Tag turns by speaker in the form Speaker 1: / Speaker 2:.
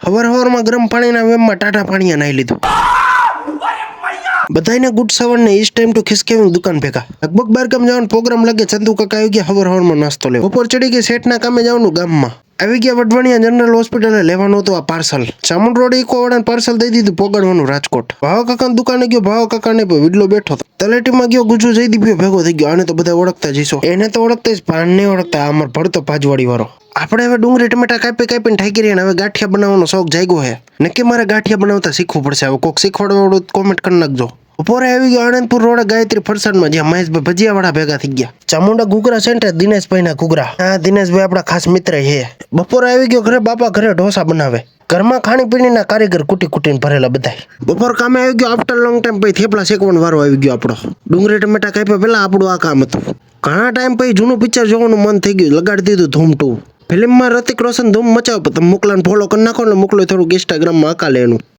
Speaker 1: હવારમાં ગરમ પાણીના વેમમાં ટાટા પાણીએ નાઈ લીધું. બધાને ગુડ સવાર ને ઇસ ટાઈમ ટુ ખિસકેવી દુકાન ભેગા. લગભગ 12 ગામ જવાનો પ્રોગ્રામ લાગે. ચંદુ કાકા આવી ગયા હવારમાં નાસ્તો લેવા. બપોર ચડી ગઈ. શેઠના કામે જવાનું ગામમાં. આવી ગયા વઢવાણિયા જનરલ હોસ્પિટલે લેવાનું હતું આ પાર્સલ. ચામુંડ રોડ ઇકો વાળાને પાર્સલ દઈ દીધું પોગાડવાનું રાજકોટ. ભાવ કાકાની દુકાને ગયો. ભાવ કાકાને વિડલો બેઠો હતો. તલેટીમાં ગયો. ગુજુ જયદીપ ભેગો થઈ ગયો. આને તો બધા ઓળખતા જઈશો. એને તો ઓળખતા જ ભાન નહીં ઓળખતા. અમાર ભરતો ભાજવાડી વાળો. આપણે હવે ડુંગળી ટમેટા કાપીને ઠાકી રહ્યા. હવે ગાંઠિયા બનાવવાનો શોખ જાગ્યો છે. નક્કી મારે ગાંઠિયા બનાવતા શીખવું પડશે. હવે કોક શીખવાડવાળું કોમેન્ટ કરી નાખજો. બપોરે આવી ગયો આણંદપુર રોડે ગાયત્રી ફરસાણમાં, જ્યાં મહેશભાઈ ભજીયાવાળા ભેગા થઈ ગયા. ચામુંડા ઘૂઘરા સેન્ટર દિનેશભાઈના ઘૂઘરા. હા, દિનેશભાઈ આપણા ખાસ મિત્ર છે. બપોરે આવી ગયો ઘરે. બાપા ઘરે ઢોસા બનાવે. ઘરમાં ખાણીપીણીના કારીગર કુટીને ભરેલા બધા. બપોર કામે આવી ગયો. આફ્ટર લોંગ ટાઈમ પછી થેપલા શેકવાનો વારો આવી ગયો આપણો. ડુંગળી ટમેટા કાપ્યા પહેલા આપણું આ કામ હતું. ઘણા ટાઈમ પછી જૂનું પિક્ચર જોવાનું મન થઈ ગયું. લગાડી દીધું ધૂમ 2. ફિલ્મમાં ઋતિક રોશન ધૂમ મચાવ. તમે મોકલાને ફોલો કરી નાખો ને મોકલો થોડુંક ઇન્સ્ટાગ્રામમાં અકાલે એનું.